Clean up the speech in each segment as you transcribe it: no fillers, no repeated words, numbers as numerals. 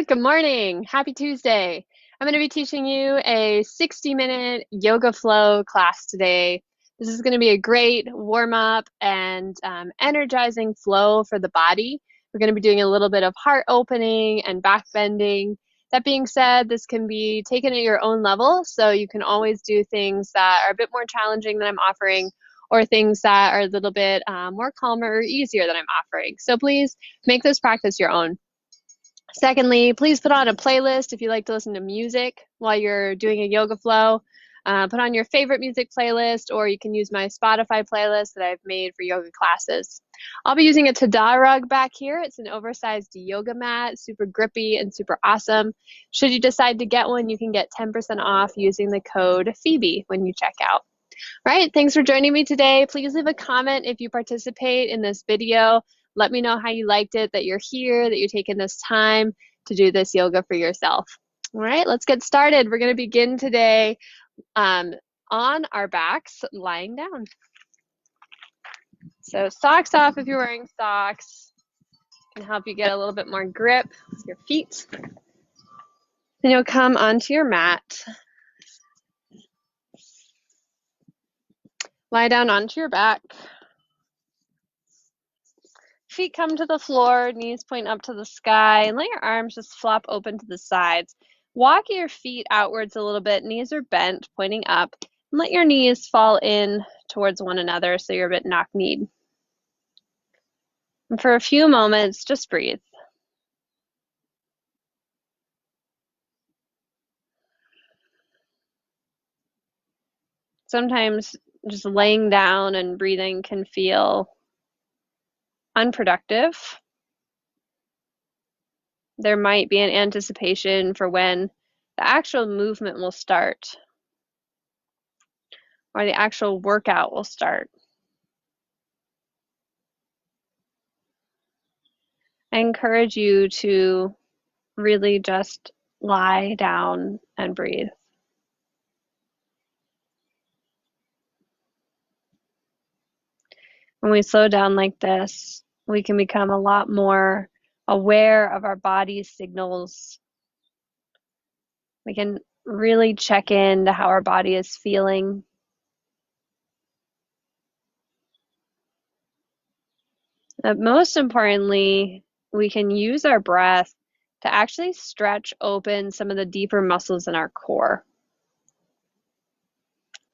Good morning. Happy Tuesday. I'm going to be teaching you a 60-minute yoga flow class today. This is going to be a great warm-up and energizing flow for the body. We're going to be doing a little bit of heart opening and back bending. That being said, this can be taken at your own level, so you can always do things that are a bit more challenging than I'm offering, or things that are a little bit more calmer or easier than I'm offering. So please make this practice your own. Secondly, please put on a playlist if you like to listen to music while you're doing a yoga flow. Put on your favorite music playlist, or you can use my Spotify playlist that I've made for yoga classes. I'll be using a Tada rug back here. It's an oversized yoga mat, super grippy and super awesome. Should you decide to get one, you can get 10% off using the code Phoebe when you check out. All right, thanks for joining me today. Please leave a comment if you participate in this video. Let me know how you liked it, that you're here, that you're taking this time to do this yoga for yourself. All right, let's get started. We're going to begin today on our backs, lying down. So socks off if you're wearing socks. Can help you get a little bit more grip with your feet. Then you'll come onto your mat. Lie down onto your back. Feet come to the floor, knees point up to the sky, and let your arms just flop open to the sides. Walk your feet outwards a little bit, knees are bent, pointing up, and let your knees fall in towards one another so you're a bit knock-kneed. And for a few moments, just breathe. Sometimes just laying down and breathing can feel unproductive. There might be an anticipation for when the actual movement will start, or the actual workout will start. I encourage you to really just lie down and breathe. When we slow down like this, we can become a lot more aware of our body's signals. We can really check in to how our body is feeling. But most importantly, we can use our breath to actually stretch open some of the deeper muscles in our core.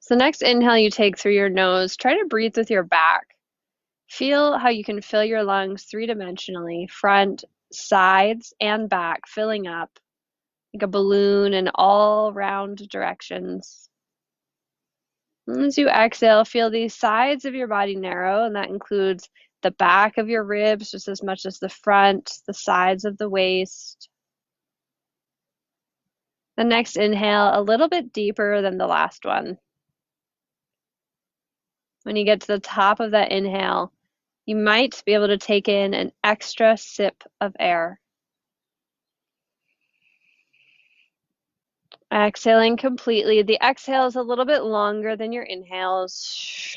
So next inhale you take through your nose, try to breathe with your back. Feel how you can fill your lungs three-dimensionally, front, sides, and back, filling up like a balloon in all round directions. And as you exhale, feel the sides of your body narrow, and that includes the back of your ribs just as much as the front, the sides of the waist. The next inhale, a little bit deeper than the last one. When you get to the top of that inhale, you might be able to take in an extra sip of air. Exhaling completely. The exhale is a little bit longer than your inhales.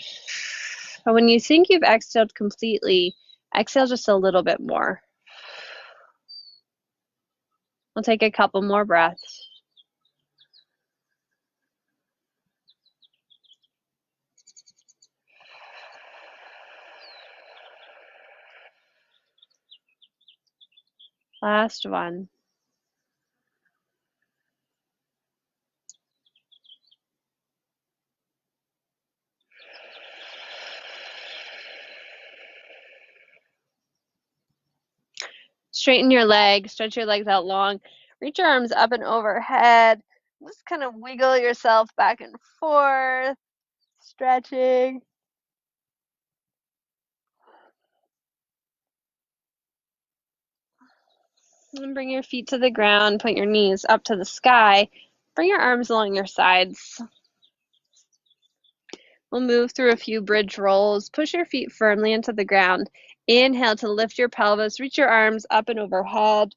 But when you think you've exhaled completely, exhale just a little bit more. We'll take a couple more breaths. Last one. Straighten your legs, stretch your legs out long, reach your arms up and overhead. Just kind of wiggle yourself back and forth, stretching. And bring your feet to the ground, point your knees up to the sky. Bring your arms along your sides. We'll move through a few bridge rolls. Push your feet firmly into the ground. Inhale to lift your pelvis, reach your arms up and overhead.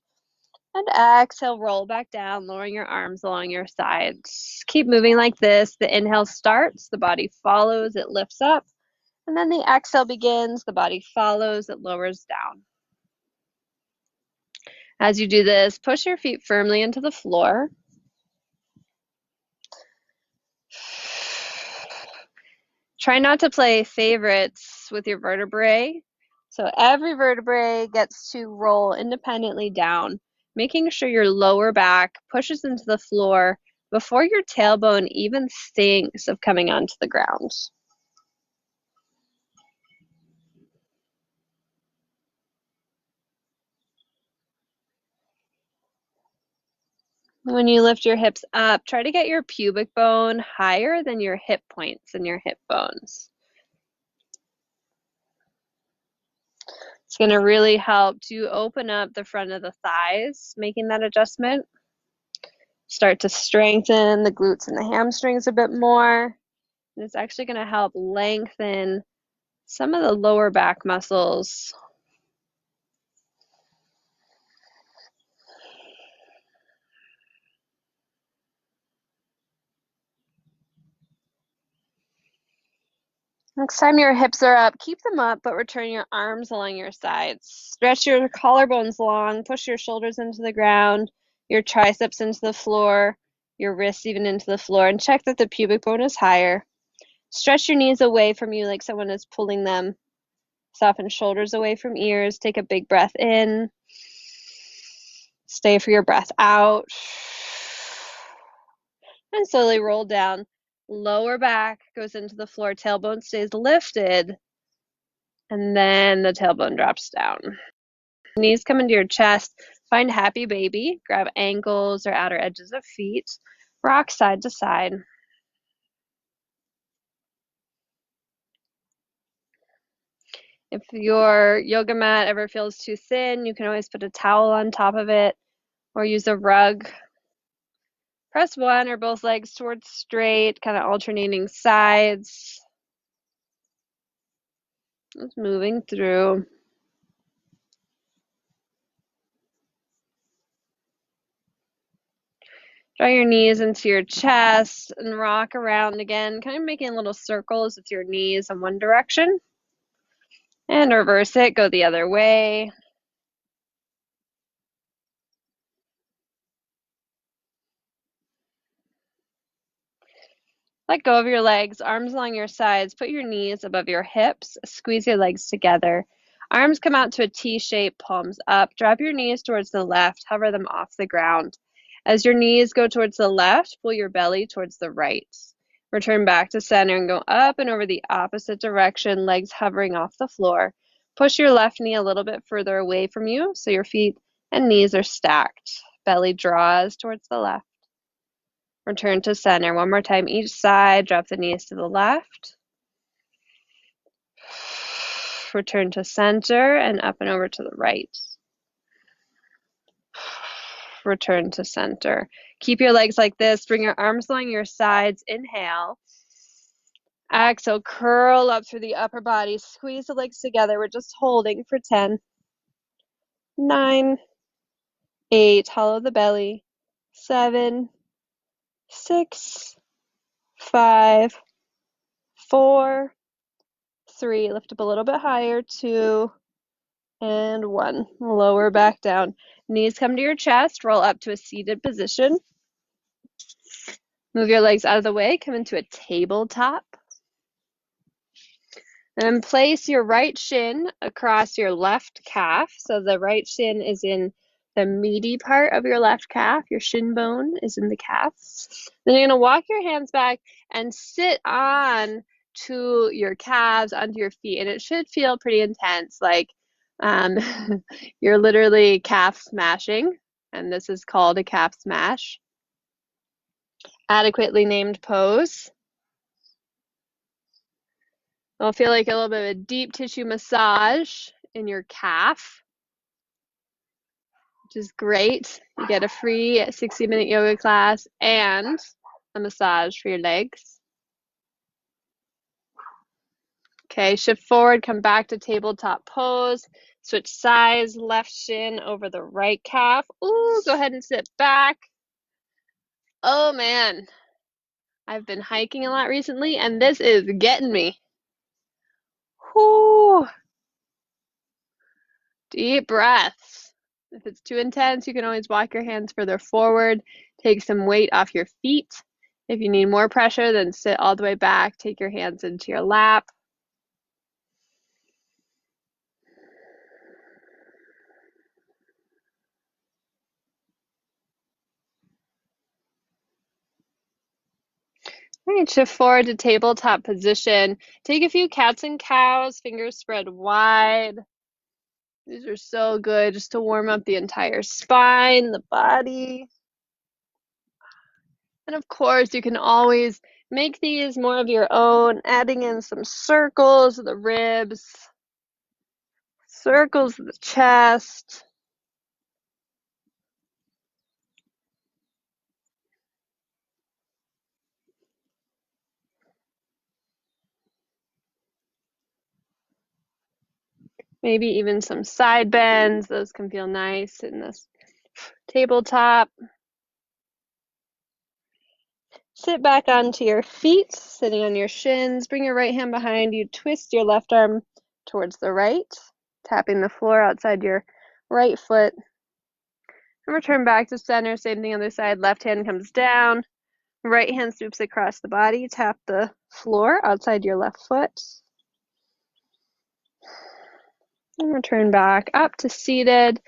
And exhale, roll back down, lowering your arms along your sides. Keep moving like this. The inhale starts, the body follows, it lifts up. And then the exhale begins, the body follows, it lowers down. As you do this, push your feet firmly into the floor. Try not to play favorites with your vertebrae. So every vertebrae gets to roll independently down, making sure your lower back pushes into the floor before your tailbone even thinks of coming onto the ground. When you lift your hips up, try to get your pubic bone higher than your hip points and your hip bones. It's going to really help to open up the front of the thighs, making that adjustment. Start to strengthen the glutes and the hamstrings a bit more. And it's actually going to help lengthen some of the lower back muscles. Next time your hips are up, keep them up, but return your arms along your sides. Stretch your collarbones long, push your shoulders into the ground, your triceps into the floor, your wrists even into the floor, and check that the pubic bone is higher. Stretch your knees away from you like someone is pulling them. Soften shoulders away from ears. Take a big breath in. Stay for your breath out. And slowly roll down. Lower back goes into the floor. Tailbone stays lifted. And then the tailbone drops down. Knees come into your chest. Find happy baby. Grab ankles or outer edges of feet. Rock side to side. If your yoga mat ever feels too thin, you can always put a towel on top of it or use a rug. Press one or both legs towards straight, kind of alternating sides. Just moving through. Draw your knees into your chest and rock around again, kind of making little circles with your knees in one direction. And reverse it, go the other way. Let go of your legs, arms along your sides. Put your knees above your hips. Squeeze your legs together. Arms come out to a T shape, palms up. Drop your knees towards the left. Hover them off the ground. As your knees go towards the left, pull your belly towards the right. Return back to center and go up and over the opposite direction, legs hovering off the floor. Push your left knee a little bit further away from you so your feet and knees are stacked. Belly draws towards the left. Return to center. One more time each side. Drop the knees to the left. Return to center and up and over to the right. Return to center. Keep your legs like this. Bring your arms along your sides. Inhale. Exhale. Curl up through the upper body. Squeeze the legs together. We're just holding for 10, 9, 8. Hollow the belly. 7, 6, 5, 4, 3. Lift up a little bit higher. 2, and 1. Lower back down. Knees come to your chest. Roll up to a seated position. Move your legs out of the way. Come into a tabletop. And place your right shin across your left calf. So the right shin is in the meaty part of your left calf. Your shin bone is in the calf. Then you're going to walk your hands back and sit on to your calves, onto your feet. And it should feel pretty intense, like you're literally calf smashing. And this is called a calf smash. Adequately named pose. It'll feel like a little bit of a deep tissue massage in your calf, which is great. You get a free 60-minute yoga class and a massage for your legs. Okay, shift forward, come back to tabletop pose. Switch sides, left shin over the right calf. Ooh, go ahead and sit back. Oh man, I've been hiking a lot recently and this is getting me. Whoo. Deep breaths. If it's too intense, you can always walk your hands further forward. Take some weight off your feet. If you need more pressure, then sit all the way back. Take your hands into your lap. All right, shift forward to tabletop position. Take a few cats and cows, fingers spread wide. These are so good just to warm up the entire spine, the body. And of course, you can always make these more of your own, adding in some circles of the ribs, circles of the chest. Maybe even some side bends. Those can feel nice in this tabletop. Sit back onto your feet, sitting on your shins. Bring your right hand behind you. Twist your left arm towards the right, tapping the floor outside your right foot. And return back to center. Same thing on the other side. Left hand comes down. Right hand swoops across the body. Tap the floor outside your left foot. And return back up to seated.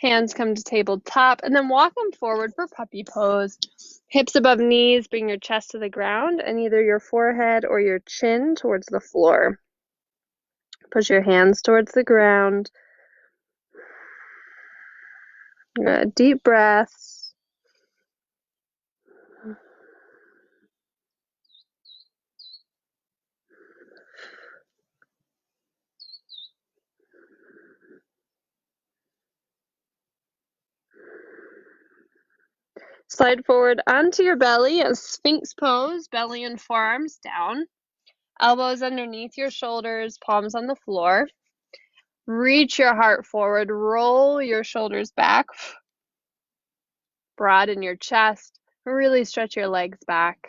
Hands come to tabletop, and then walk them forward for puppy pose. Hips above knees, bring your chest to the ground, and either your forehead or your chin towards the floor. Push your hands towards the ground. Deep breaths. Slide forward onto your belly, a sphinx pose, belly and forearms down. Elbows underneath your shoulders, palms on the floor. Reach your heart forward, roll your shoulders back. Broaden your chest, really stretch your legs back.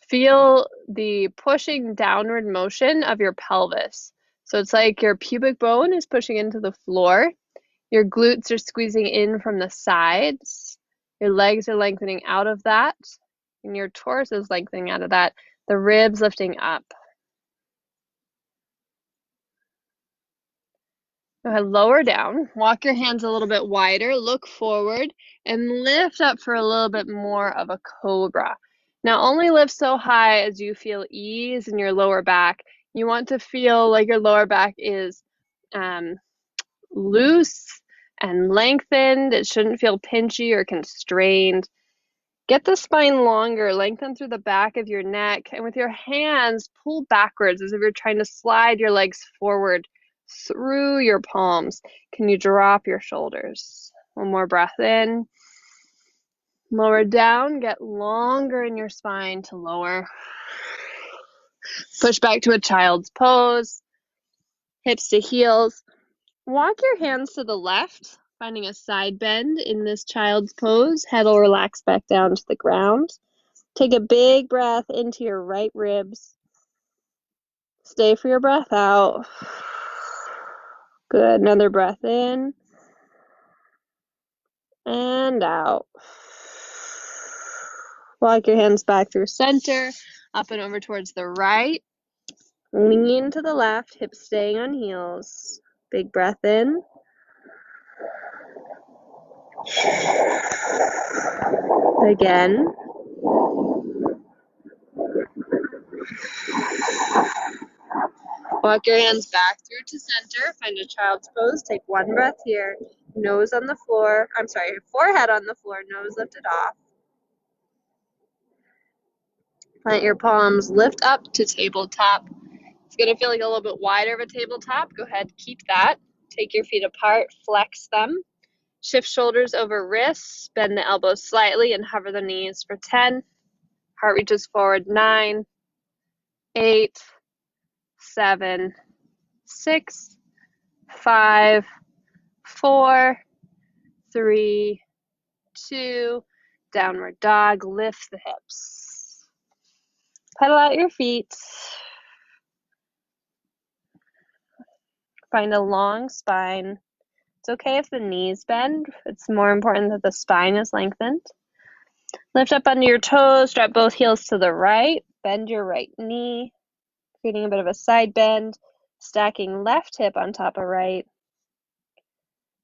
Feel the pushing downward motion of your pelvis. So it's like your pubic bone is pushing into the floor. Your glutes are squeezing in from the sides. Your legs are lengthening out of that. And your torso is lengthening out of that. The ribs lifting up. Go ahead, lower down. Walk your hands a little bit wider. Look forward and lift up for a little bit more of a cobra. Now, only lift so high as you feel ease in your lower back. You want to feel like your lower back is loose and lengthened. It shouldn't feel pinchy or constrained. Get the spine longer, lengthen through the back of your neck, and with your hands, pull backwards as if you're trying to slide your legs forward through your palms. Can you drop your shoulders? One more breath in. Lower down, get longer in your spine to lower. Push back to a child's pose, hips to heels. Walk your hands to the left, finding a side bend in this child's pose. Head will relax back down to the ground. Take a big breath into your right ribs. Stay for your breath out. Good. Another breath in and out. Walk your hands back through center, up and over towards the right. Lean to the left, hips staying on heels. Big breath in. Again. Walk your hands back through to center. Find a child's pose. Take one breath here. Nose on the floor. I'm sorry, forehead on the floor, nose lifted off. Plant your palms, lift up to tabletop. It's going to feel like a little bit wider of a tabletop. Go ahead, keep that. Take your feet apart, flex them. Shift shoulders over wrists, bend the elbows slightly and hover the knees for 10. Heart reaches forward, 9, 8, 7, 6, 5, 4, 3, 2, downward dog. Lift the hips. Pedal out your feet. Find a long spine. It's okay if the knees bend. It's more important that the spine is lengthened. Lift up under your toes, drop both heels to the right, bend your right knee, creating a bit of a side bend, stacking left hip on top of right.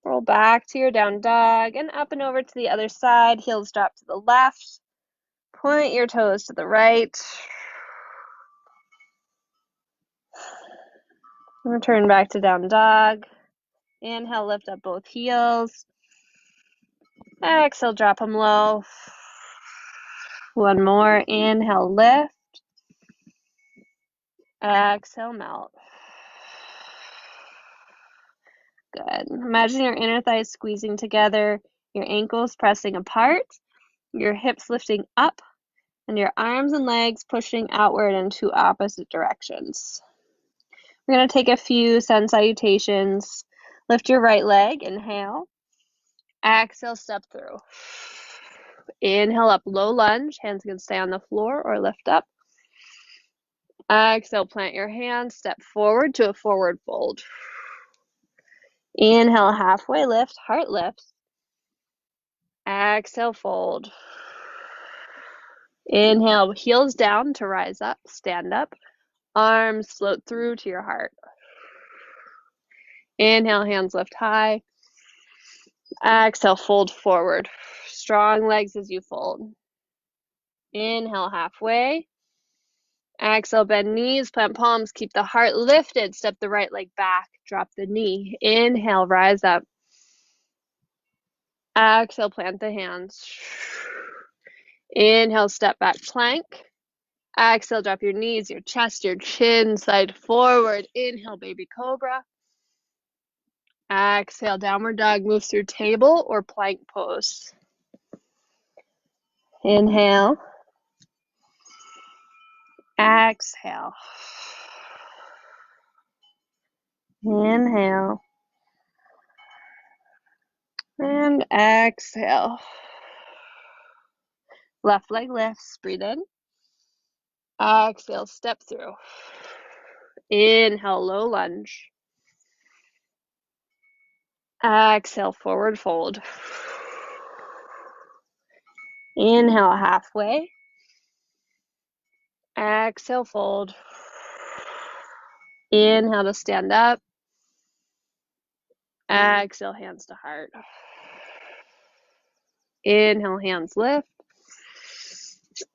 Roll back to your down dog and up and over to the other side, heels drop to the left. Point your toes to the right. Return back to down dog. Inhale, lift up both heels. Exhale, drop them low. One more. Inhale, lift. Exhale, melt. Good. Imagine your inner thighs squeezing together, your ankles pressing apart, your hips lifting up, and your arms and legs pushing outward in two opposite directions. We're going to take a few sun salutations. Lift your right leg, inhale. Exhale, step through. Inhale up, low lunge. Hands can stay on the floor or lift up. Exhale, plant your hands, step forward to a forward fold. Inhale, halfway lift, heart lifts. Exhale, fold. Inhale, heels down to rise up, stand up. Arms float through to your heart. Inhale, hands lift high. Exhale, fold forward. Strong legs as you fold. Inhale, halfway. Exhale, bend knees, plant palms, keep the heart lifted. Step the right leg back, drop the knee. Inhale, rise up. Exhale, plant the hands. Inhale, step back, plank. Exhale, drop your knees, your chest, your chin, side forward. Inhale, baby cobra. Exhale, downward dog, move through table or plank pose. Inhale. Exhale. Inhale. And exhale. Left leg lifts, breathe in. Exhale, step through. Inhale, low lunge. Exhale, forward fold. Inhale, halfway. Exhale, fold. Inhale to stand up. Exhale, hands to heart. Inhale, hands lift.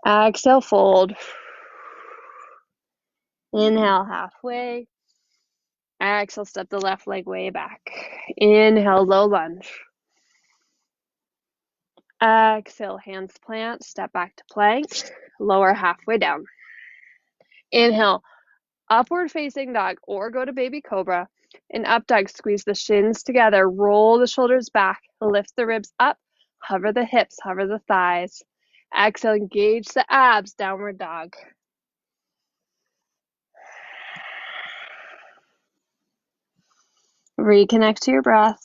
Exhale, fold. Inhale, halfway. Exhale, step the left leg way back. Inhale, low lunge. Exhale, hands plant, step back to plank, lower halfway down. Inhale, upward facing dog or go to baby cobra. In up dog, squeeze the shins together, roll the shoulders back, lift the ribs up, hover the hips, hover the thighs. Exhale, engage the abs, downward dog. Reconnect to your breath.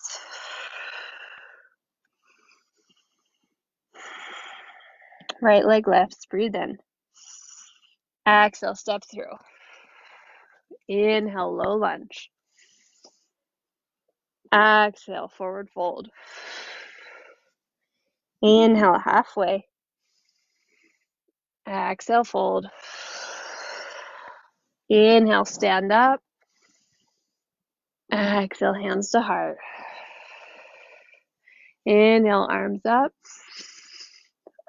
Right leg lifts, breathe in. Exhale, step through. Inhale, low lunge. Exhale, forward fold. Inhale, halfway. Exhale, fold. Inhale, stand up. Exhale, hands to heart. Inhale, arms up.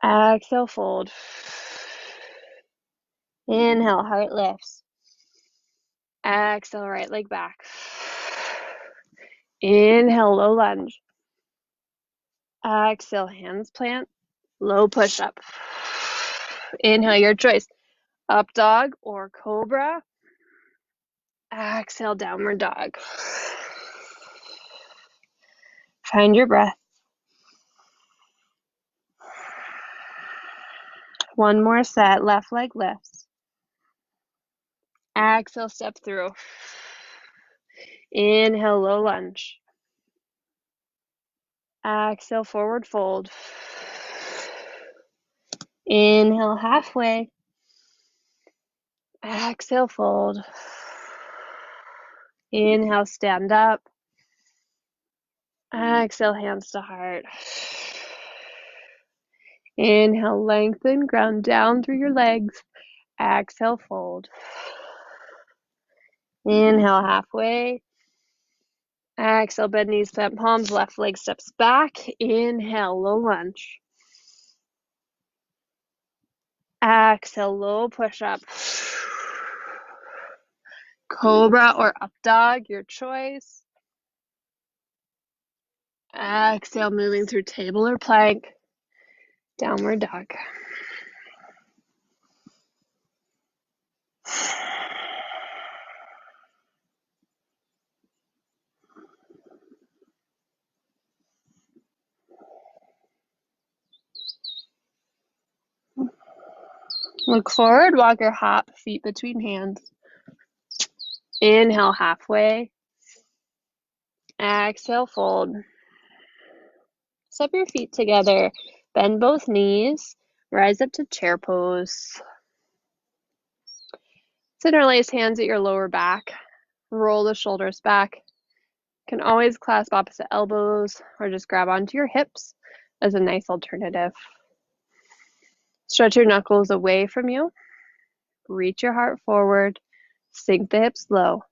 Exhale, fold. Inhale, heart lifts. Exhale, right leg back. Inhale, low lunge. Exhale, hands plant. Low push up. Inhale, your choice. Up dog or cobra. Exhale, downward dog. Find your breath. One more set. Left leg lifts. Exhale, step through. Inhale, low lunge. Exhale, forward fold. Inhale, halfway. Exhale, fold. Inhale, stand up. Exhale, hands to heart. Inhale, lengthen, ground down through your legs. Exhale, fold. Inhale, halfway. Exhale, bend knees, plant palms, left leg steps back. Inhale, low lunge. Exhale, low push up. Cobra or up dog, your choice. Exhale, moving through table or plank. Downward dog. Look forward, walk or hop, feet between hands. Inhale, halfway. Exhale, fold. Step your feet together. Bend both knees. Rise up to chair pose. Interlace hands at your lower back. Roll the shoulders back. You can always clasp opposite elbows or just grab onto your hips as a nice alternative. Stretch your knuckles away from you. Reach your heart forward. Sink the hips low.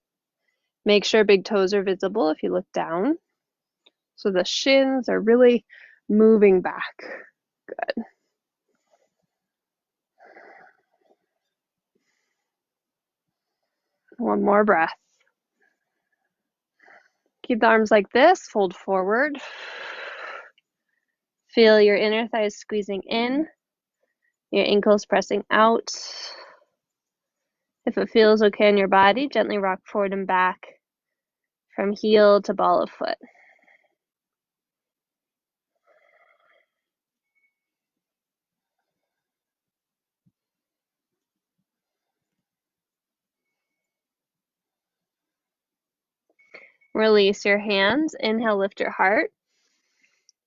Make sure big toes are visible if you look down. So the shins are really moving back. Good. One more breath. Keep the arms like this, fold forward. Feel your inner thighs squeezing in, your ankles pressing out. If it feels okay in your body, gently rock forward and back from heel to ball of foot. Release your hands. Inhale, lift your heart.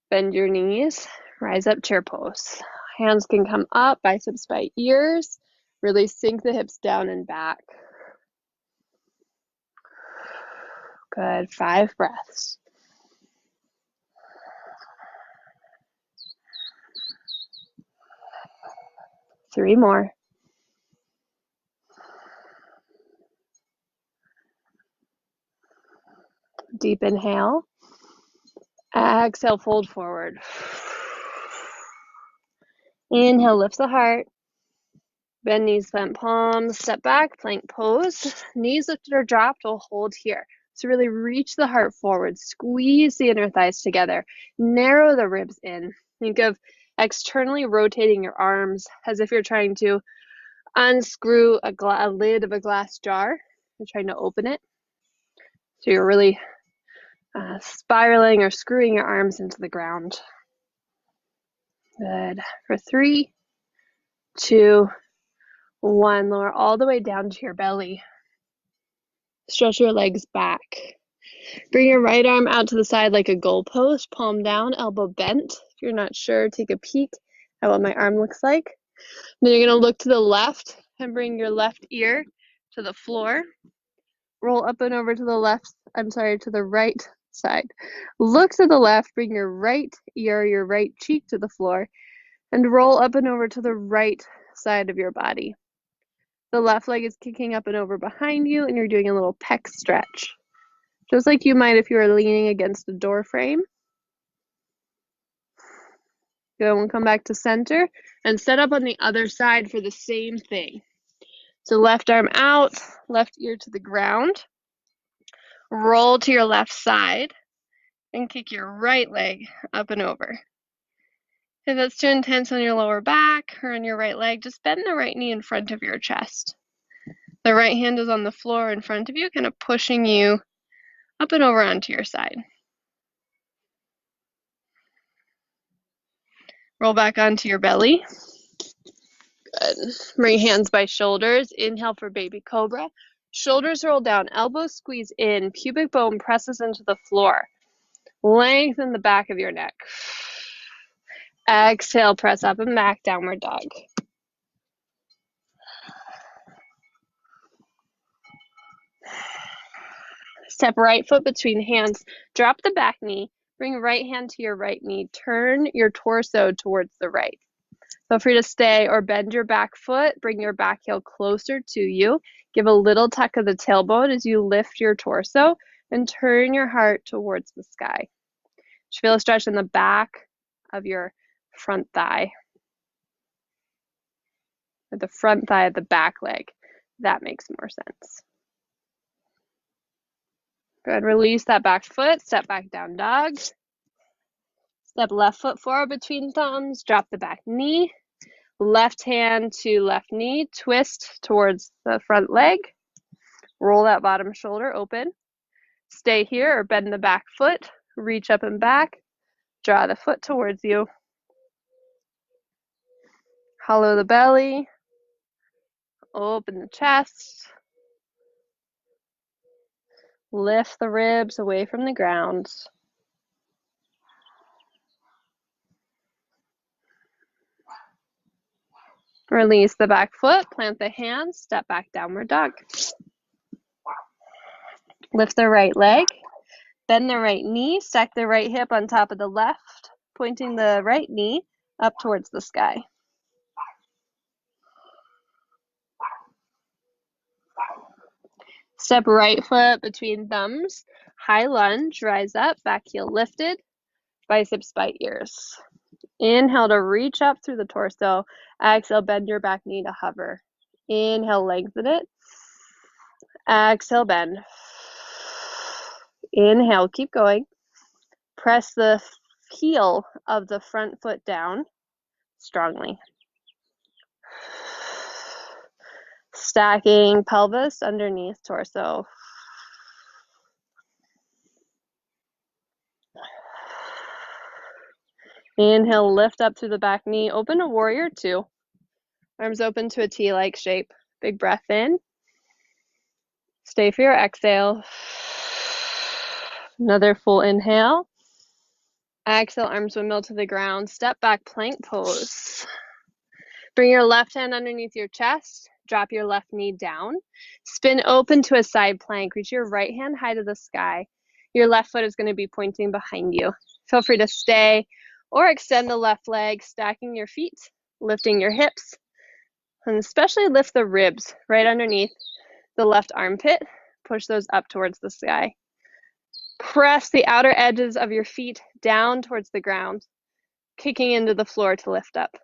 Bend your knees. Rise up, chair pose. Hands can come up, biceps by ears. Really sink the hips down and back. Good. 5 breaths. Three more. Deep inhale. Exhale, fold forward. Inhale, lift the heart. Bend knees, plant palms, step back, plank pose. Knees lifted or dropped, we'll hold here. So really reach the heart forward, squeeze the inner thighs together, narrow the ribs in. Think of externally rotating your arms as if you're trying to unscrew a lid of a glass jar. You're trying to open it. So you're really spiraling or screwing your arms into the ground. Good. For 3, 2, 1. Lower all the way down to your belly. Stretch your legs back. Bring your right arm out to the side like a goalpost, palm down, elbow bent. If you're not sure, take a peek at what my arm looks like. Then you're going to look to the left and bring your left ear to the floor. Roll up and over to the right side. Look to the left, bring your right ear, your right cheek to the floor, and roll up and over to the right side of your body. The left leg is kicking up and over behind you, and you're doing a little pec stretch. Just like you might if you were leaning against a door frame. Good, we'll come back to center and set up on the other side for the same thing. So left arm out, left ear to the ground. Roll to your left side and kick your right leg up and over. If that's too intense on your lower back or on your right leg, just bend the right knee in front of your chest. The right hand is on the floor in front of you, kind of pushing you up and over onto your side. Roll back onto your belly. Good. Bring hands by shoulders. Inhale for baby cobra. Shoulders roll down, elbows squeeze in, pubic bone presses into the floor. Lengthen the back of your neck. Exhale, press up and back, downward dog. Step right foot between hands. Drop the back knee. Bring right hand to your right knee. Turn your torso towards the right. Feel free to stay or bend your back foot. Bring your back heel closer to you. Give a little tuck of the tailbone as you lift your torso and turn your heart towards the sky. Just feel a stretch in the back of your front thigh. Or the front thigh of the back leg. That makes more sense. Good. Release that back foot. Step back down dog. Step left foot forward between thumbs. Drop the back knee. Left hand to left knee. Twist towards the front leg. Roll that bottom shoulder open. Stay here or bend the back foot. Reach up and back. Draw the foot towards you. Hollow the belly. Open the chest. Lift the ribs away from the ground. Release the back foot, plant the hands, step back, downward dog. Lift the right leg, bend the right knee, stack the right hip on top of the left, pointing the right knee up towards the sky. Step right foot between thumbs, high lunge, rise up, back heel lifted, biceps by ears. Inhale to reach up through the torso. Exhale, bend your back knee to hover. Inhale, lengthen it. Exhale, bend. Inhale, keep going. Press the heel of the front foot down strongly. Stacking pelvis underneath torso. Inhale, lift up through the back knee. Open to warrior two. Arms open to a T-like shape. Big breath in. Stay for your exhale. Another full inhale. Exhale, arms windmill to the ground. Step back, plank pose. Bring your left hand underneath your chest. Drop your left knee down. Spin open to a side plank. Reach your right hand high to the sky. Your left foot is going to be pointing behind you. Feel free to stay or extend the left leg, stacking your feet, lifting your hips, and especially lift the ribs right underneath the left armpit. Push those up towards the sky. Press the outer edges of your feet down towards the ground, kicking into the floor to lift up.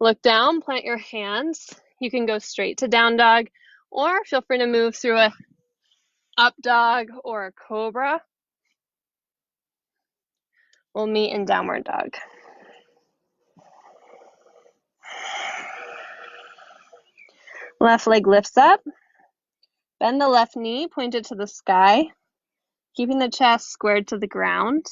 Look down, plant your hands. You can go straight to down dog, or feel free to move through a up dog or a cobra. We'll meet in downward dog. Left leg lifts up. Bend the left knee, point it to the sky, keeping the chest squared to the ground.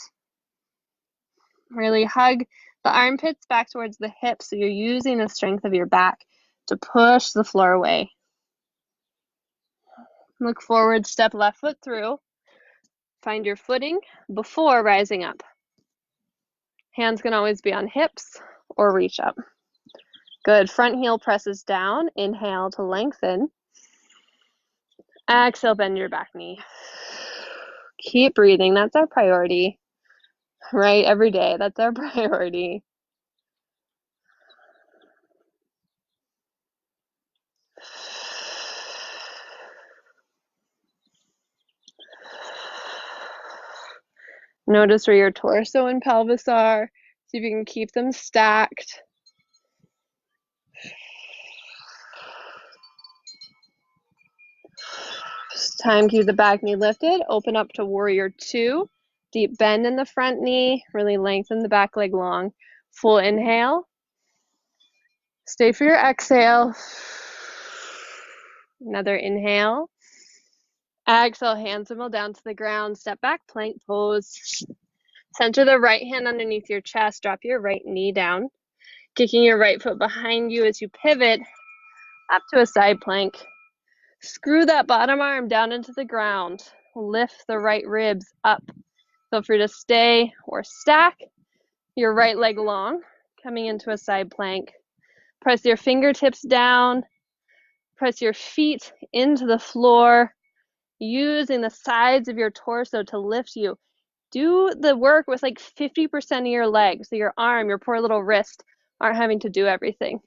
Really hug the armpits back towards the hips so you're using the strength of your back to push the floor away. Look forward, step left foot through. Find your footing before rising up. Hands can always be on hips or reach up. Good. Front heel presses down. Inhale to lengthen. Exhale, bend your back knee. Keep breathing. That's our priority, right? Every day, that's our priority. Notice where your torso and pelvis are. See if you can keep them stacked. It's time to keep the back knee lifted. Open up to warrior two. Deep bend in the front knee. Really lengthen the back leg long. Full inhale. Stay for your exhale. Another inhale. Exhale, hands wimble down to the ground. Step back, plank pose. Center the right hand underneath your chest. Drop your right knee down. Kicking your right foot behind you as you pivot up to a side plank. Screw that bottom arm down into the ground. Lift the right ribs up. Feel free to stay or stack your right leg long, coming into a side plank. Press your fingertips down. Press your feet into the floor, using the sides of your torso to lift you Do the work with like 50% of your leg, so your arm, your poor little wrist aren't having to do everything.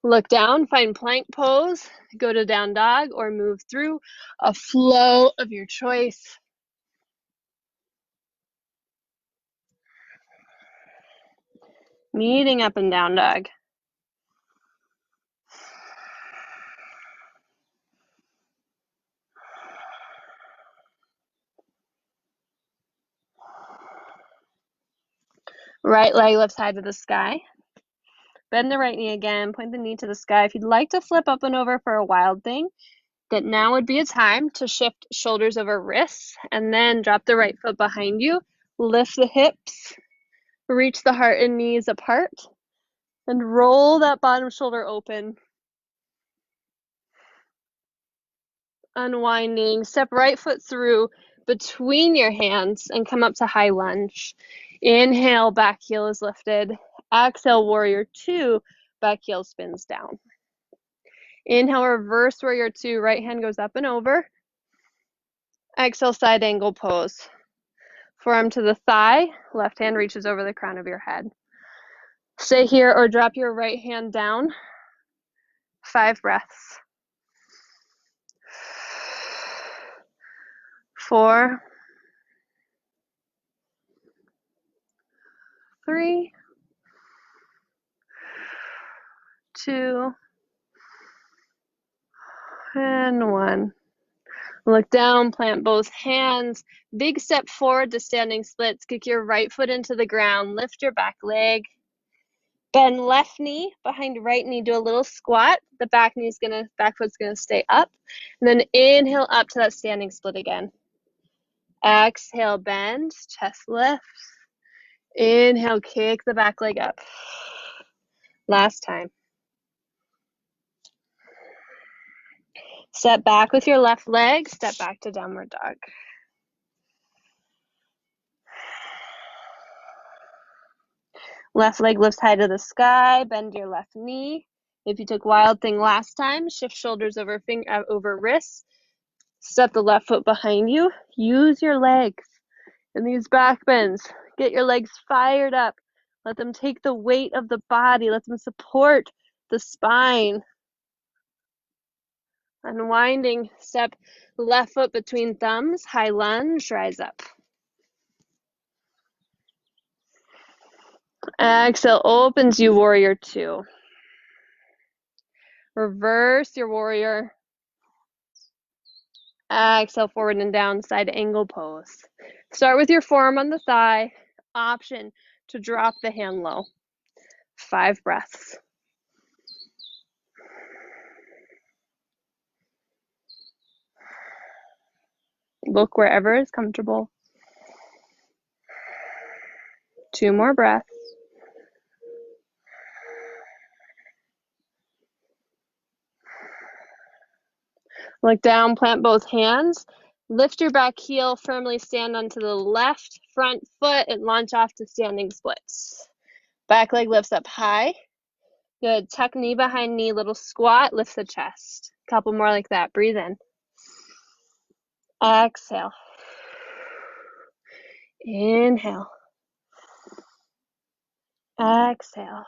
Look down, find plank pose, go to down dog, or move through a flow of your choice. Meeting up in down dog. Right leg lifts high to the sky. Bend the right knee again, point the knee to the sky. If you'd like to flip up and over for a wild thing, that now would be a time to shift shoulders over wrists and then drop the right foot behind you. Lift the hips, reach the heart and knees apart, and roll that bottom shoulder open. Unwinding, step right foot through between your hands and come up to high lunge. Inhale, back heel is lifted. Exhale, warrior two, back heel spins down. Inhale, reverse warrior two, right hand goes up and over. Exhale, side angle pose. Forearm to the thigh, left hand reaches over the crown of your head. Stay here or drop your right hand down. 5 breaths. 4, 3, 2, and 1. Look down, plant both hands. Big step forward to standing splits. Kick your right foot into the ground. Lift your back leg. Bend left knee behind right knee. Do a little squat. The back foot's gonna stay up. And then inhale up to that standing split again. Exhale, bend, chest lifts. Inhale, kick the back leg up. Last time. Step back with your left leg. Step back to downward dog. Left leg lifts high to the sky. Bend your left knee. If you took wild thing last time, shift shoulders over wrists. Step the left foot behind you. Use your legs in these back bends. Get your legs fired up. Let them take the weight of the body. Let them support the spine. Unwinding, step left foot between thumbs. High lunge, rise up. Exhale, opens you warrior two. Reverse your warrior. Exhale, forward and down, side angle pose. Start with your forearm on the thigh. Option to drop the hand low. 5 breaths. Look wherever is comfortable. 2 more breaths. Look down, plant both hands. Lift your back heel, firmly stand onto the left front foot and launch off to standing splits. Back leg lifts up high. Good. Tuck knee behind knee, little squat, lift the chest. Couple more like that. Breathe in. Exhale. Inhale. Exhale.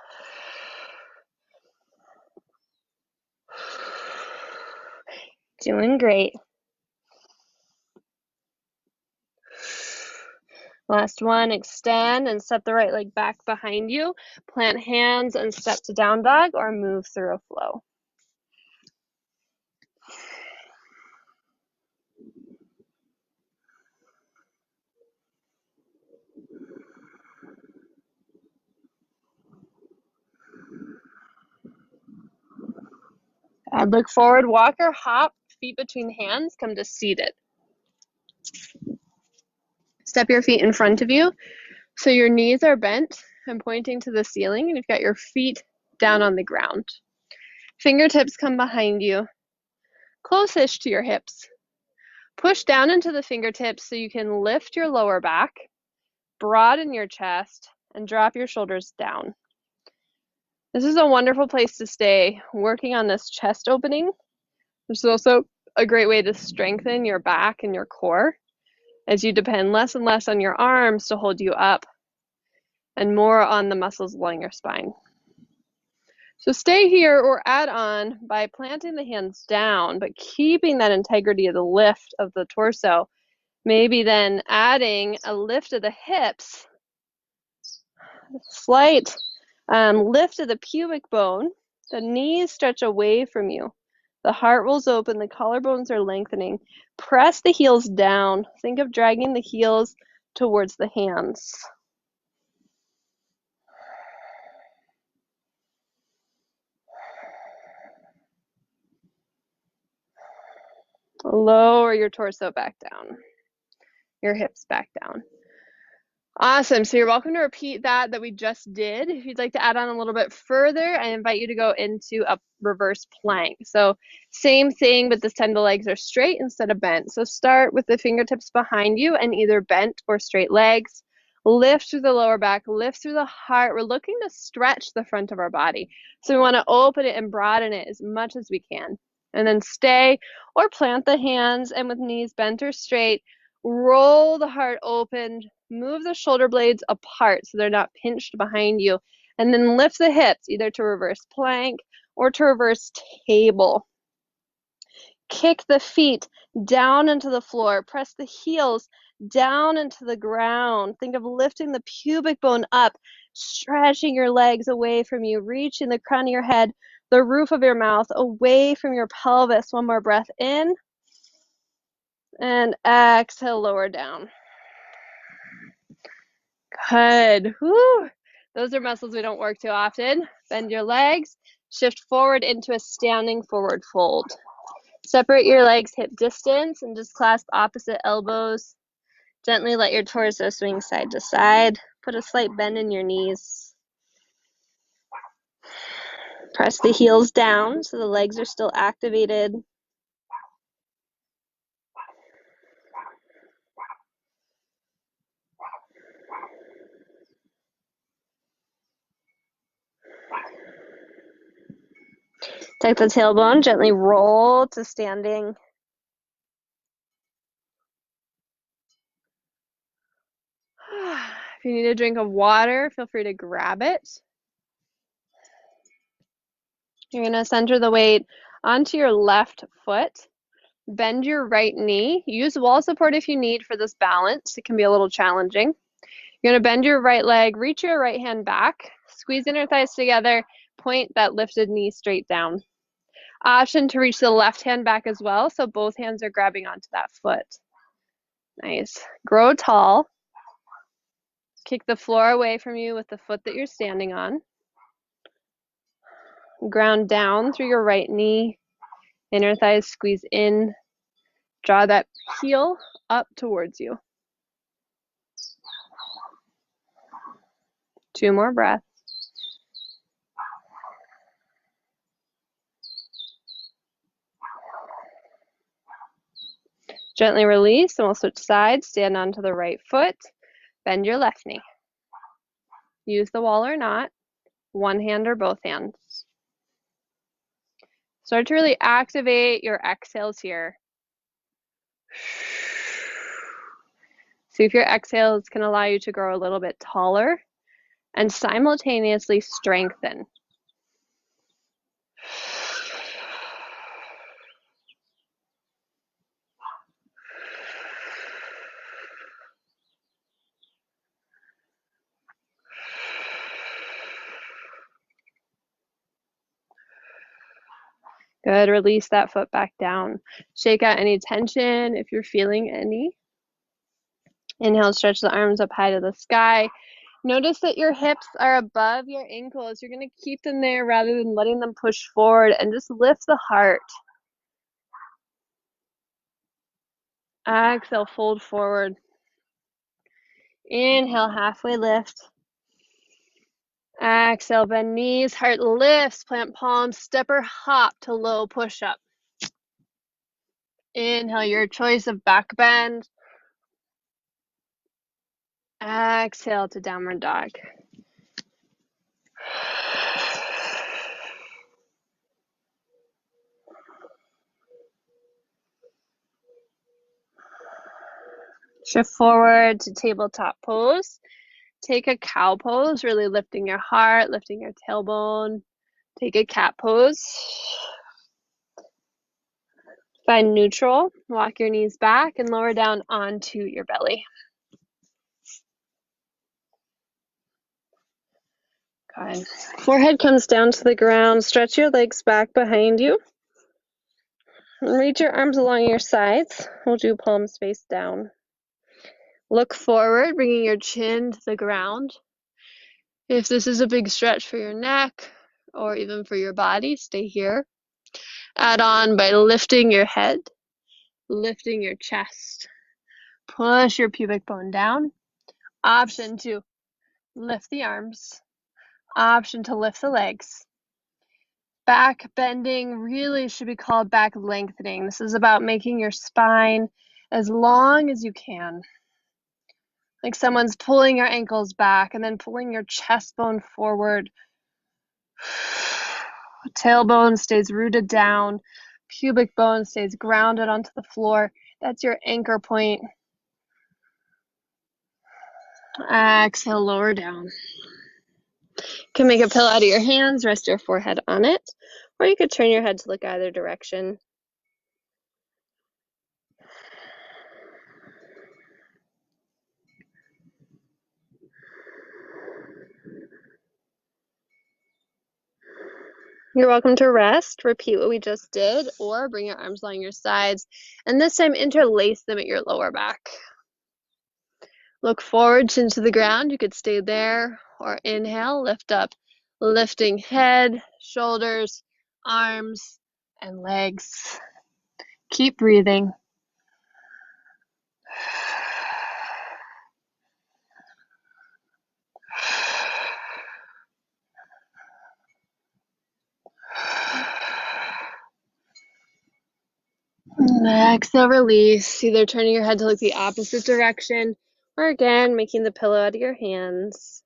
Doing great. Last one, extend and step the right leg back behind you. Plant hands and step to down dog or move through a flow. Look forward, walk or hop, feet between hands, come to seated. Step your feet in front of you so your knees are bent and pointing to the ceiling, and you've got your feet down on the ground. Fingertips come behind you, close-ish to your hips. Push down into the fingertips so you can lift your lower back, broaden your chest, and drop your shoulders down. This is a wonderful place to stay working on this chest opening. This is also a great way to strengthen your back and your core as you depend less and less on your arms to hold you up and more on the muscles along your spine. So stay here or add on by planting the hands down, but keeping that integrity of the lift of the torso. Maybe then adding a lift of the hips, slight lift of the pubic bone. The knees stretch away from you. The heart rolls open, the collarbones are lengthening. Press the heels down. Think of dragging the heels towards the hands. Lower your torso back down, your hips back down. Awesome. So you're welcome to repeat that we just did. If you'd like to add on a little bit further, I invite you to go into a reverse plank. So same thing, but this time the legs are straight instead of bent. So start with the fingertips behind you and either bent or straight legs. Lift through the lower back, lift through the heart. We're looking to stretch the front of our body. So we want to open it and broaden it as much as we can. And then stay or plant the hands, and with knees bent or straight, roll the heart open. Move the shoulder blades apart so they're not pinched behind you. And then lift the hips either to reverse plank or to reverse table. Kick the feet down into the floor. Press the heels down into the ground. Think of lifting the pubic bone up, stretching your legs away from you, reaching the crown of your head, the roof of your mouth, away from your pelvis. One more breath in. And exhale, lower down. Good. Woo. Those are muscles we don't work too often. Bend your legs, shift forward into a standing forward fold. Separate your legs hip distance and just clasp opposite elbows. Gently let your torso swing side to side. Put a slight bend in your knees. Press the heels down so the legs are still activated. Tuck the tailbone, gently roll to standing. If you need a drink of water, feel free to grab it. You're going to center the weight onto your left foot. Bend your right knee. Use wall support if you need for this balance. It can be a little challenging. You're going to bend your right leg, reach your right hand back, squeeze inner thighs together, point that lifted knee straight down. Option to reach the left hand back as well, so both hands are grabbing onto that foot. Nice. Grow tall. Kick the floor away from you with the foot that you're standing on. Ground down through your right knee. Inner thighs squeeze in. Draw that heel up towards you. 2 more breaths. Gently release, and we'll switch sides. Stand onto the right foot. Bend your left knee. Use the wall or not. One hand or both hands. Start to really activate your exhales here. See if your exhales can allow you to grow a little bit taller and simultaneously strengthen. Good. Release that foot back down. Shake out any tension if you're feeling any. Inhale, stretch the arms up high to the sky. Notice that your hips are above your ankles. You're going to keep them there rather than letting them push forward, and just lift the heart. Exhale, fold forward. Inhale, halfway lift. Exhale, bend knees, heart lifts, plant palms, step or hop to low push-up. Inhale, your choice of back bend. Exhale to downward dog. Shift forward to tabletop pose. Take a cow pose, really lifting your heart, lifting your tailbone. Take a cat pose. Find neutral. Walk your knees back and lower down onto your belly. Good. Forehead comes down to the ground. Stretch your legs back behind you. And reach your arms along your sides. We'll do palms face down. Look forward, bringing your chin to the ground. If this is a big stretch for your neck or even for your body, stay here. Add on by lifting your head, lifting your chest. Push your pubic bone down. Option to lift the arms. Option to lift the legs. Back bending really should be called back lengthening. This is about making your spine as long as you can. Like someone's pulling your ankles back and then pulling your chest bone forward. Tailbone stays rooted down. Pubic bone stays grounded onto the floor. That's your anchor point. Exhale, lower down. You can make a pillow out of your hands, rest your forehead on it, or you could turn your head to look either direction. You're welcome to rest, repeat what we just did, or bring your arms along your sides, and this time interlace them at your lower back. Look forward, chin to the ground. You could stay there, or inhale, lift up, lifting head, shoulders, arms, and legs. Keep breathing. Exhale, release, either turning your head to look the opposite direction or again, making the pillow out of your hands.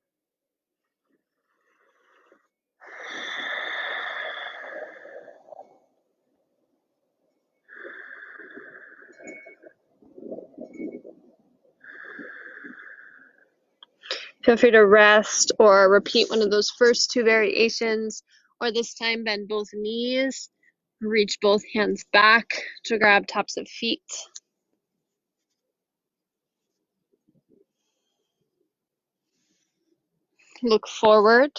Feel free to rest or repeat one of those first two variations, or this time bend both knees, reach both hands back to grab tops of feet. Look forward.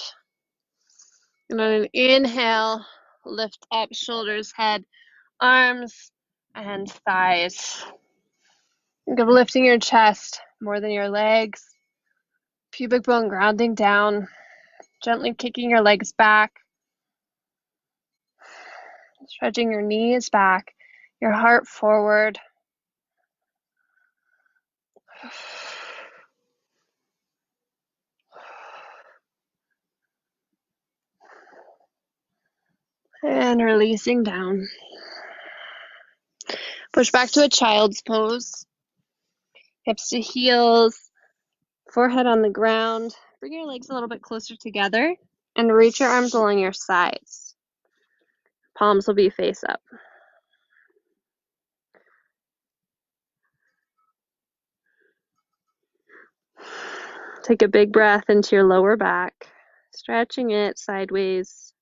And on an inhale, lift up shoulders, head, arms, and thighs. Think of lifting your chest more than your legs. Pubic bone grounding down, gently kicking your legs back. Stretching your knees back, your heart forward. And releasing down. Push back to a child's pose. Hips to heels, forehead on the ground. Bring your legs a little bit closer together and reach your arms along your sides. Palms will be face up. Take a big breath into your lower back, stretching it sideways.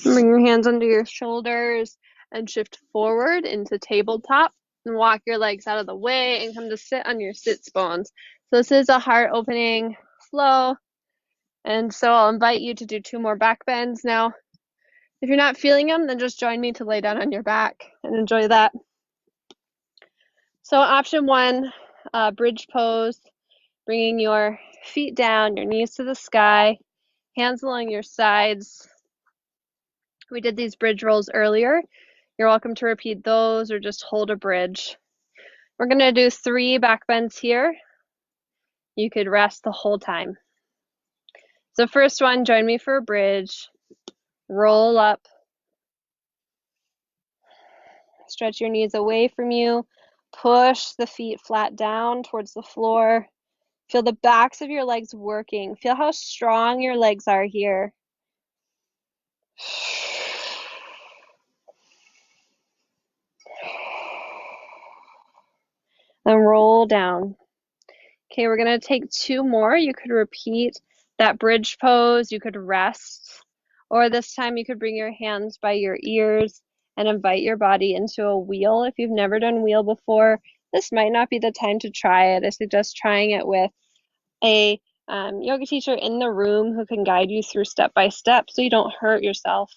Bring your hands under your shoulders and shift forward into tabletop and walk your legs out of the way and come to sit on your sits bones. So this is a heart opening flow. And so I'll invite you to do 2 more back bends. Now, if you're not feeling them, then just join me to lay down on your back and enjoy that. So option 1, bridge pose, bringing your feet down, your knees to the sky, hands along your sides. We did these bridge rolls earlier. You're welcome to repeat those or just hold a bridge. We're going to do 3 back bends here. You could rest the whole time. So first one, join me for a bridge. Roll up. Stretch your knees away from you. Push the feet flat down towards the floor. Feel the backs of your legs working. Feel how strong your legs are here. Then roll down. Okay, we're going to take 2 more. You could repeat that bridge pose. You could rest. Or this time you could bring your hands by your ears and invite your body into a wheel. If you've never done wheel before, this might not be the time to try it. I suggest trying it with a yoga teacher in the room who can guide you through step by step so you don't hurt yourself.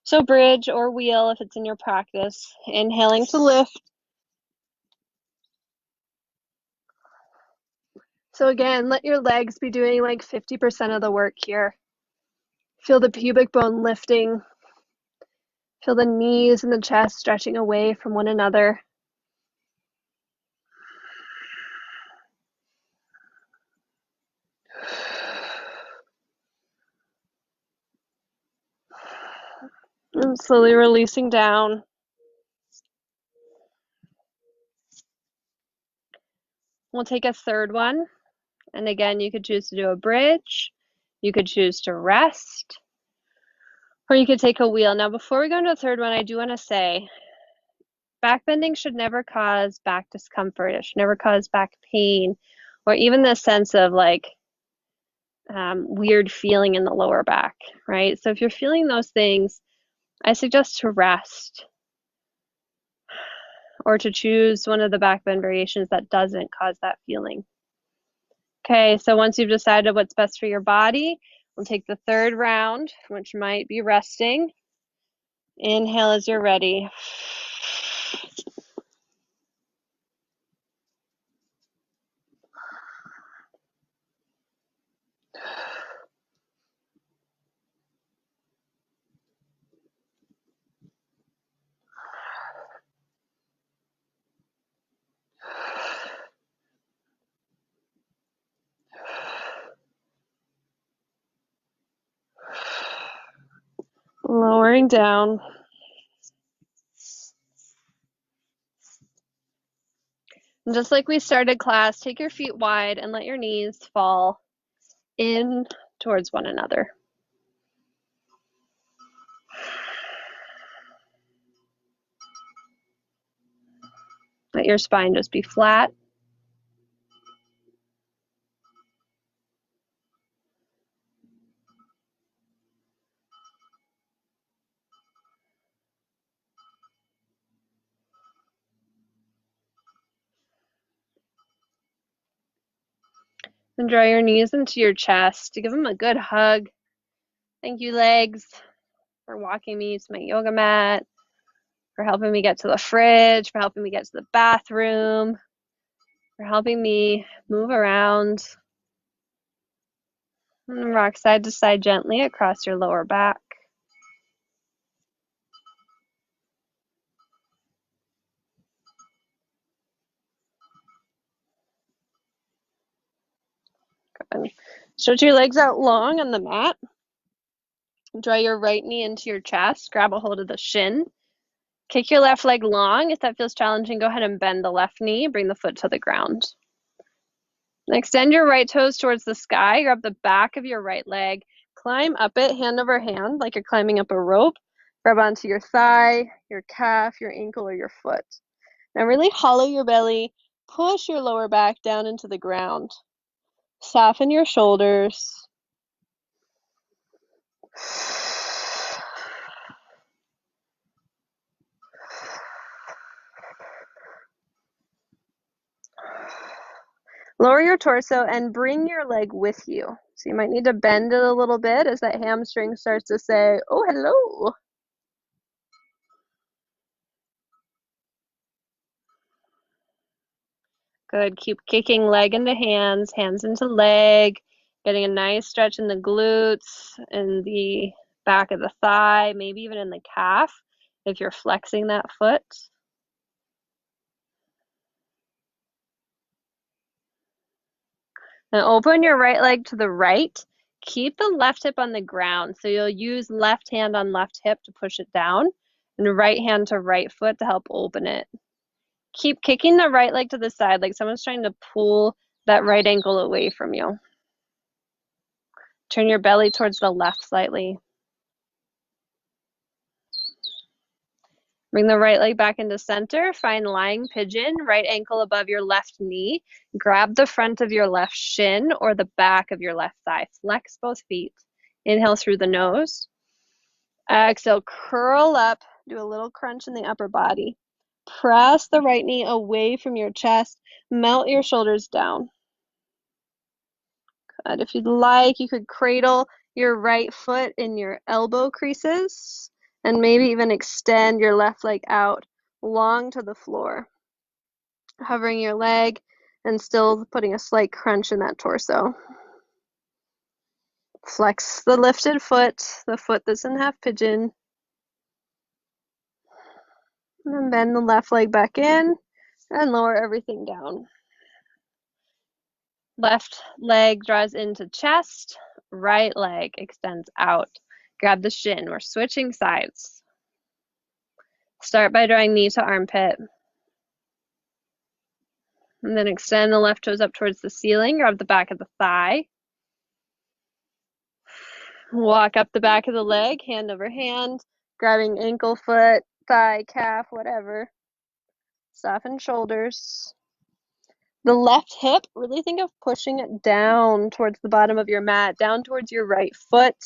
So bridge or wheel if it's in your practice. Inhaling to lift. So again, let your legs be doing like 50% of the work here. Feel the pubic bone lifting. Feel the knees and the chest stretching away from one another. And slowly releasing down. We'll take a third one. And again, you could choose to do a bridge. You could choose to rest. Or you could take a wheel. Now, before we go into a third one, I do want to say back bending should never cause back discomfort. It should never cause back pain or even the sense of like weird feeling in the lower back, right? So if you're feeling those things, I suggest to rest or to choose one of the back bend variations that doesn't cause that feeling. Okay, so once you've decided what's best for your body, we'll take the third round, which might be resting. Inhale as you're ready. Lowering down. And just like we started class, take your feet wide and let your knees fall in towards one another. Let your spine just be flat. And draw your knees into your chest to give them a good hug. Thank you, legs, for walking me to my yoga mat, for helping me get to the fridge, for helping me get to the bathroom, for helping me move around. And rock side to side gently across your lower back. Good. Stretch your legs out long on the mat. Draw your right knee into your chest. Grab a hold of the shin. Kick your left leg long. If that feels challenging, go ahead and bend the left knee. Bring the foot to the ground. Extend your right toes towards the sky. Grab the back of your right leg. Climb up it hand over hand like you're climbing up a rope. Grab onto your thigh, your calf, your ankle, or your foot. Now really hollow your belly. Push your lower back down into the ground. Soften your shoulders. Lower your torso and bring your leg with you. So you might need to bend it a little bit as that hamstring starts to say, oh, hello. Good. Keep kicking leg into hands, hands into leg, getting a nice stretch in the glutes and the back of the thigh, maybe even in the calf if you're flexing that foot. Now open your right leg to the right. Keep the left hip on the ground. So you'll use left hand on left hip to push it down and right hand to right foot to help open it. Keep kicking the right leg to the side like someone's trying to pull that right ankle away from you. Turn your belly towards the left slightly. Bring the right leg back into center. Find lying pigeon, right ankle above your left knee. Grab the front of your left shin or the back of your left thigh. Flex both feet. Inhale through the nose. Exhale, curl up. Do a little crunch in the upper body. Press the right knee away from your chest. Melt your shoulders down. Good. If you'd like, you could cradle your right foot in your elbow creases and maybe even extend your left leg out long to the floor, hovering your leg and still putting a slight crunch in that torso. Flex the lifted foot, the foot that's in half pigeon. And then bend the left leg back in and lower everything down. Left leg draws into chest, right leg extends out. Grab the shin. We're switching sides. Start by drawing knee to armpit. And then extend the left toes up towards the ceiling. Grab the back of the thigh. Walk up the back of the leg, hand over hand, grabbing ankle, foot, thigh, calf, whatever. Soften shoulders. The left hip, really think of pushing it down towards the bottom of your mat, down towards your right foot.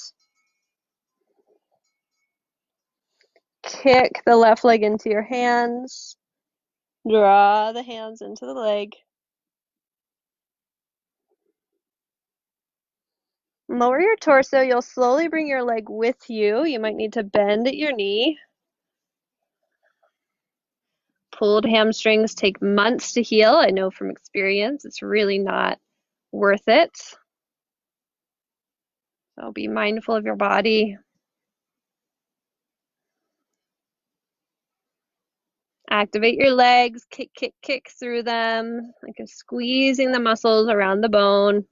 Kick the left leg into your hands. Draw the hands into the leg. Lower your torso. You'll slowly bring your leg with you. You might need to bend at your knee. Pulled hamstrings take months to heal. I know from experience, it's really not worth it. So be mindful of your body. Activate your legs, kick, kick, kick through them, like squeezing the muscles around the bone.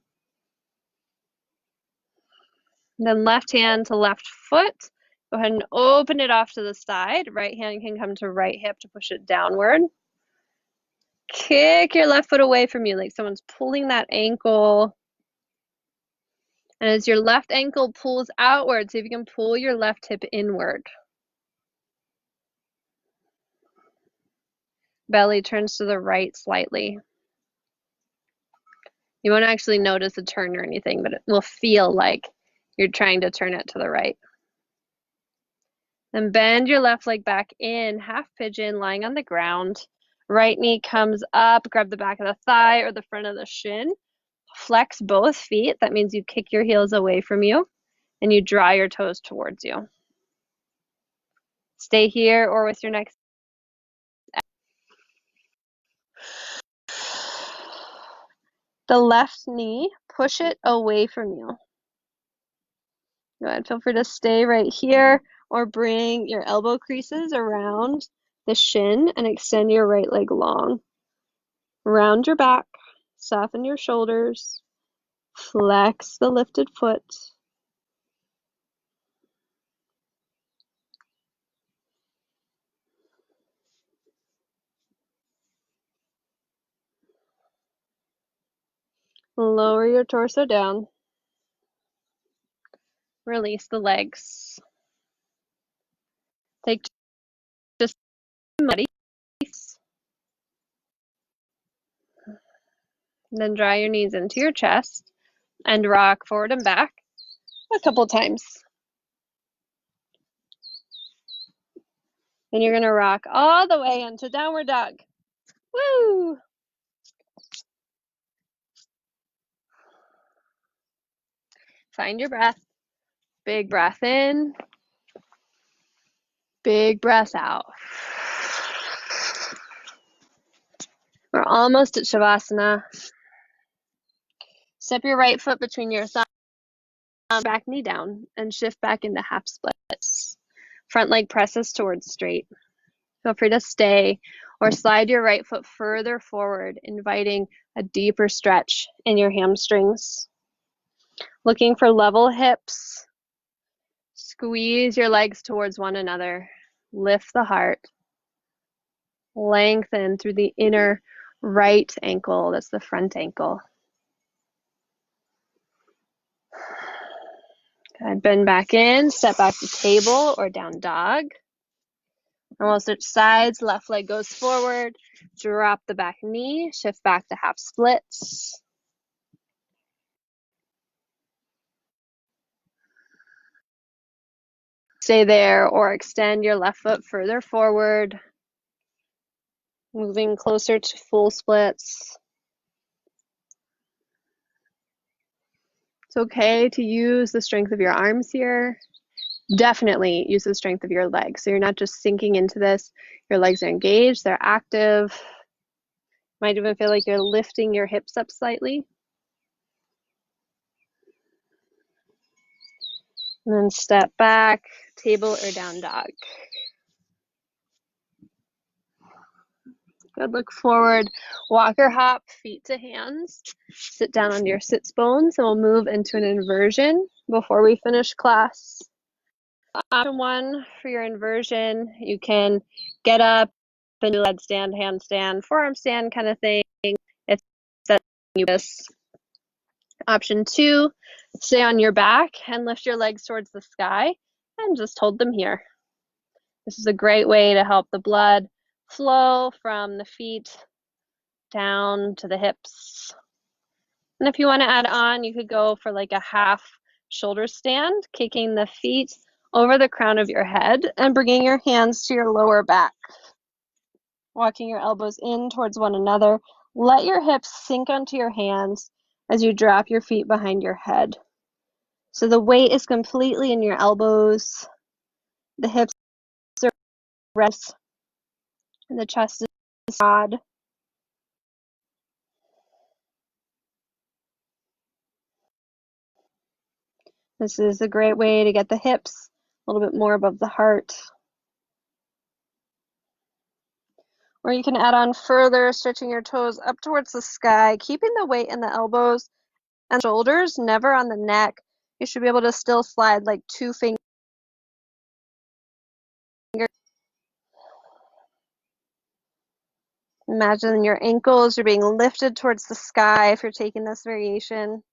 And then left hand to left foot. Go ahead and open it off to the side. Right hand can come to right hip to push it downward. Kick your left foot away from you, like someone's pulling that ankle. And as your left ankle pulls outward, see if you can pull your left hip inward. Belly turns to the right slightly. You won't actually notice a turn or anything, but it will feel like you're trying to turn it to the right. Then bend your left leg back in, half pigeon, lying on the ground. Right knee comes up, grab the back of the thigh or the front of the shin. Flex both feet. That means you kick your heels away from you and you draw your toes towards you. Stay here or with your next. The left knee, push it away from you. Go ahead, feel free to stay right here or bring your elbow creases around the shin and extend your right leg long. Round your back, soften your shoulders, flex the lifted foot. Lower your torso down. Release the legs. Take just a muddy. Then draw your knees into your chest and rock forward and back a couple times. Then you're going to rock all the way into downward dog. Woo! Find your breath. Big breath in. Big breath out. We're almost at Shavasana. Step your right foot between your thumb, back knee down, and shift back into half splits. Front leg presses towards straight. Feel free to stay or slide your right foot further forward, inviting a deeper stretch in your hamstrings. Looking for level hips. Squeeze your legs towards one another. Lift the heart. Lengthen through the inner right ankle. That's the front ankle. Good. Bend back in, step back to table or down dog. And we'll switch sides. Left leg goes forward. Drop the back knee. Shift back to half splits. Stay there or extend your left foot further forward. Moving closer to full splits. It's okay to use the strength of your arms here. Definitely use the strength of your legs. So you're not just sinking into this. Your legs are engaged, they're active. Might even feel like you're lifting your hips up slightly. And then step back, table or down dog. Good, look forward, walk or hop, feet to hands. Sit down on your sits bones and we'll move into an inversion before we finish class. Option one for your inversion, you can get up and do headstand, handstand, forearm stand kind of thing. If that's you this. Option two, stay on your back and lift your legs towards the sky and just hold them here. This is a great way to help the blood flow from the feet down to the hips. And if you want to add on, you could go for like a half shoulder stand, kicking the feet over the crown of your head and bringing your hands to your lower back. Walking your elbows in towards one another. Let your hips sink onto your hands as you drop your feet behind your head. So the weight is completely in your elbows. The hips are rest and the chest is broad. This is a great way to get the hips a little bit more above the heart. Or you can add on further, stretching your toes up towards the sky, keeping the weight in the elbows and shoulders, never on the neck. You should be able to still slide like 2 fingers. Imagine your ankles are being lifted towards the sky if you're taking this variation.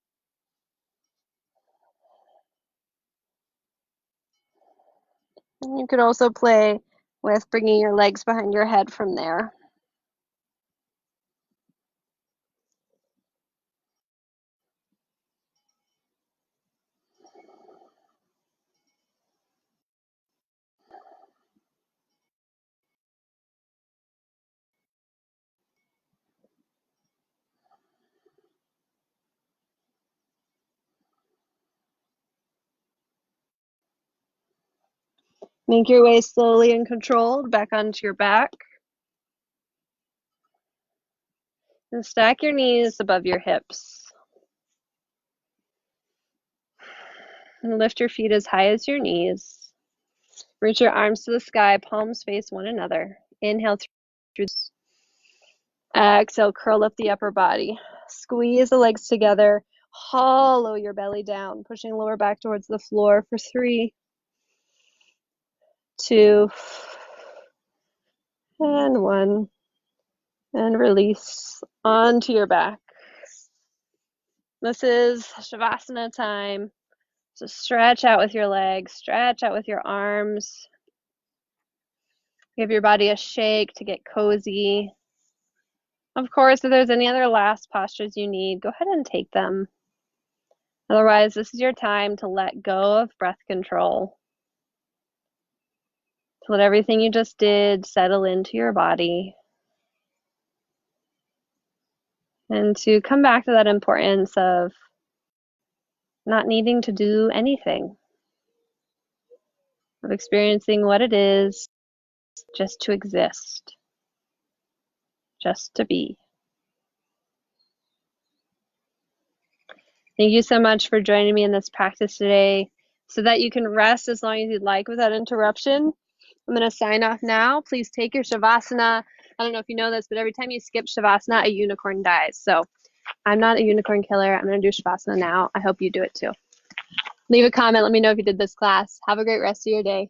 And you could also play with bringing your legs behind your head from there. Make your way slowly and controlled back onto your back. And stack your knees above your hips. And lift your feet as high as your knees. Reach your arms to the sky, palms face one another. Inhale through. Exhale, curl up the upper body. Squeeze the legs together. Hollow your belly down, pushing lower back towards the floor for 3, 2, and 1. And release onto your back. This is Shavasana time. So stretch out with your legs, stretch out with your arms. Give your body a shake to get cozy. Of course, if there's any other last postures you need, go ahead and take them. Otherwise, this is your time to let go of breath control. To let everything you just did settle into your body. And to come back to that importance of not needing to do anything. Of experiencing what it is just to exist. Just to be. Thank you so much for joining me in this practice today so that you can rest as long as you'd like without interruption. I'm going to sign off now. Please take your Shavasana. I don't know if you know this, but every time you skip Shavasana, a unicorn dies. So I'm not a unicorn killer. I'm going to do Shavasana now. I hope you do it too. Leave a comment. Let me know if you did this class. Have a great rest of your day.